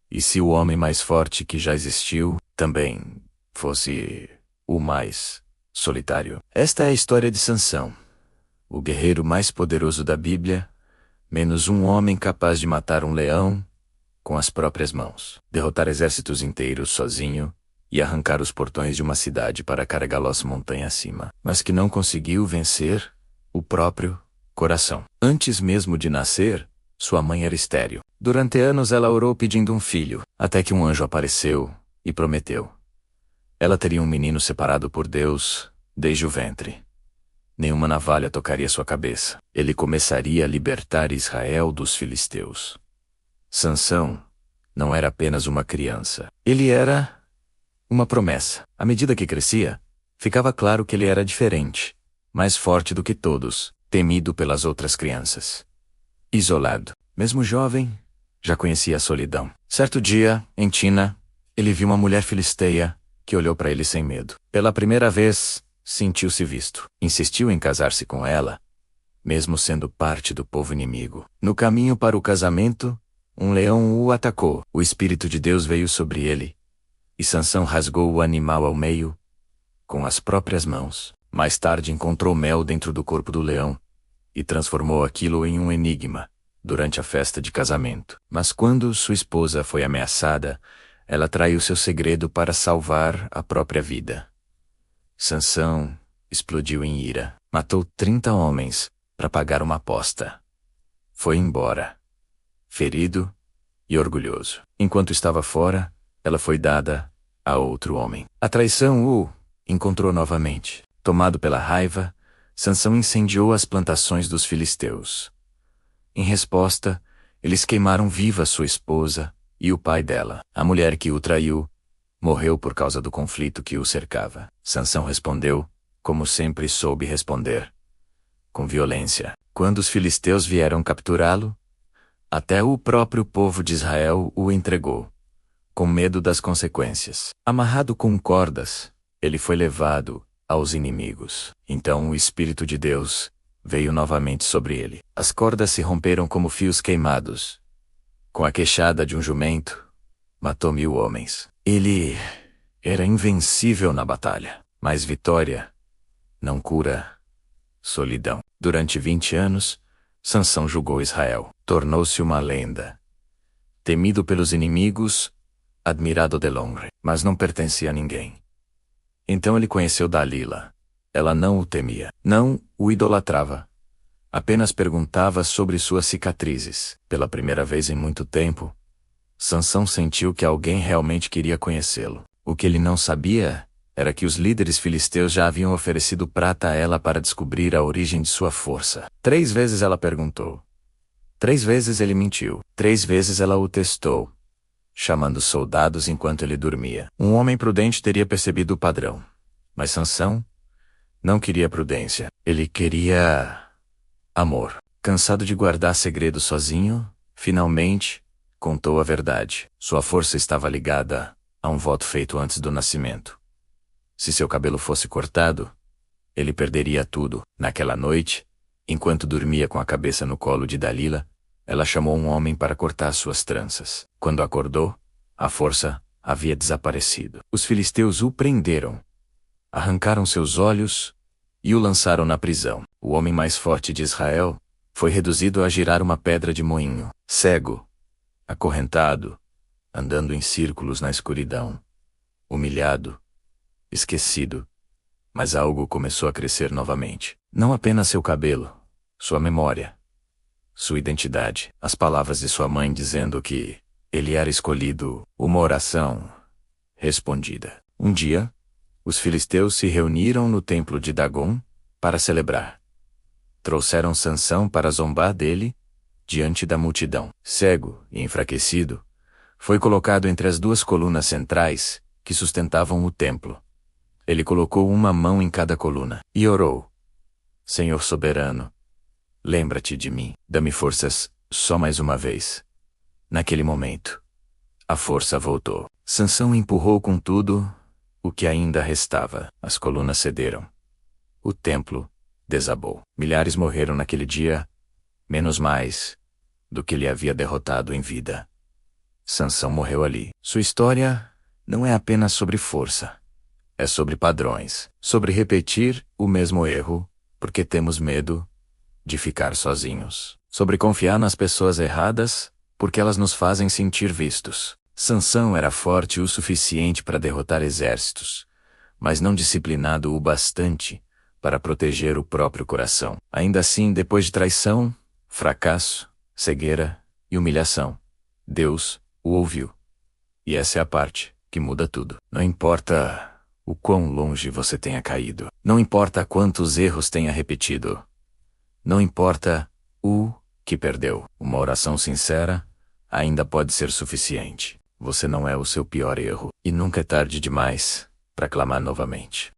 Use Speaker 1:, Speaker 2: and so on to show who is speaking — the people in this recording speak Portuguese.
Speaker 1: E se o homem mais forte que já existiu, também, fosse o mais solitário? Esta é a história de Sansão, o guerreiro mais poderoso da Bíblia, menos um homem capaz de matar um leão com as próprias mãos, derrotar exércitos inteiros sozinho e arrancar os portões de uma cidade para carregá-los montanha acima, mas que não conseguiu vencer o próprio coração. Antes mesmo de nascer, sua mãe era estéril. Durante anos ela orou pedindo um filho, até que um anjo apareceu e prometeu. Ela teria um menino separado por Deus desde o ventre. Nenhuma navalha tocaria sua cabeça. Ele começaria a libertar Israel dos filisteus. Sansão não era apenas uma criança. Ele era uma promessa. À medida que crescia, ficava claro que ele era diferente, mais forte do que todos, temido pelas outras crianças. Isolado. Mesmo jovem, já conhecia a solidão. Certo dia, em Tina, ele viu uma mulher filisteia que olhou para ele sem medo. Pela primeira vez, sentiu-se visto. Insistiu em casar-se com ela, mesmo sendo parte do povo inimigo. No caminho para o casamento, um leão o atacou. O Espírito de Deus veio sobre ele, e Sansão rasgou o animal ao meio com as próprias mãos. Mais tarde encontrou mel dentro do corpo do leão e transformou aquilo em um enigma durante a festa de casamento. Mas quando sua esposa foi ameaçada, ela traiu seu segredo para salvar a própria vida. Sansão explodiu em ira. Matou 30 homens para pagar uma aposta. Foi embora, ferido e orgulhoso. Enquanto estava fora, ela foi dada a outro homem. A traição o encontrou novamente. Tomado pela raiva, Sansão incendiou as plantações dos filisteus. Em resposta, eles queimaram viva sua esposa e o pai dela. A mulher que o traiu morreu por causa do conflito que o cercava. Sansão respondeu, como sempre soube responder, com violência. Quando os filisteus vieram capturá-lo, até o próprio povo de Israel o entregou, com medo das consequências. Amarrado com cordas, ele foi levado aos inimigos. Então o Espírito de Deus veio novamente sobre ele. As cordas se romperam como fios queimados. Com a queixada de um jumento, matou 1000 homens. Ele era invencível na batalha, mas vitória não cura solidão. Durante 20 anos, Sansão julgou Israel. Tornou-se uma lenda. Temido pelos inimigos, admirado de longe, mas não pertencia a ninguém. Então ele conheceu Dalila. Ela não o temia, não o idolatrava. Apenas perguntava sobre suas cicatrizes. Pela primeira vez em muito tempo, Sansão sentiu que alguém realmente queria conhecê-lo. O que ele não sabia era que os líderes filisteus já haviam oferecido prata a ela para descobrir a origem de sua força. 3 vezes ela perguntou. 3 vezes ele mentiu. 3 vezes ela o testou, chamando soldados enquanto ele dormia. Um homem prudente teria percebido o padrão. Mas Sansão não queria prudência. Ele queria amor. Cansado de guardar segredo sozinho, finalmente contou a verdade. Sua força estava ligada a um voto feito antes do nascimento. Se seu cabelo fosse cortado, ele perderia tudo. Naquela noite, enquanto dormia com a cabeça no colo de Dalila, ela chamou um homem para cortar suas tranças. Quando acordou, a força havia desaparecido. Os filisteus o prenderam, arrancaram seus olhos e o lançaram na prisão. O homem mais forte de Israel foi reduzido a girar uma pedra de moinho, cego, acorrentado, andando em círculos na escuridão, humilhado, esquecido. Mas algo começou a crescer novamente. Não apenas seu cabelo, sua memória, sua identidade, as palavras de sua mãe dizendo que ele era escolhido, uma oração respondida. Um dia, os filisteus se reuniram no templo de Dagom para celebrar. Trouxeram Sansão para zombar dele diante da multidão. Cego e enfraquecido, foi colocado entre as 2 colunas centrais que sustentavam o templo. Ele colocou uma mão em cada coluna e orou: Senhor soberano, lembra-te de mim, dá-me forças só mais uma vez. Naquele momento, a força voltou. Sansão empurrou com tudo o que ainda restava. As colunas cederam. O templo desabou. Milhares morreram naquele dia, menos mais do que ele havia derrotado em vida. Sansão morreu ali. Sua história não é apenas sobre força. É sobre padrões, sobre repetir o mesmo erro, porque temos medo de ficar sozinhos. Sobre confiar nas pessoas erradas, porque elas nos fazem sentir vistos. Sansão era forte o suficiente para derrotar exércitos, mas não disciplinado o bastante para proteger o próprio coração. Ainda assim, depois de traição, fracasso, cegueira e humilhação, Deus o ouviu. E essa é a parte que muda tudo. Não importa o quão longe você tenha caído. Não importa quantos erros tenha repetido. Não importa o que perdeu. Uma oração sincera ainda pode ser suficiente. Você não é o seu pior erro. E nunca é tarde demais para clamar novamente.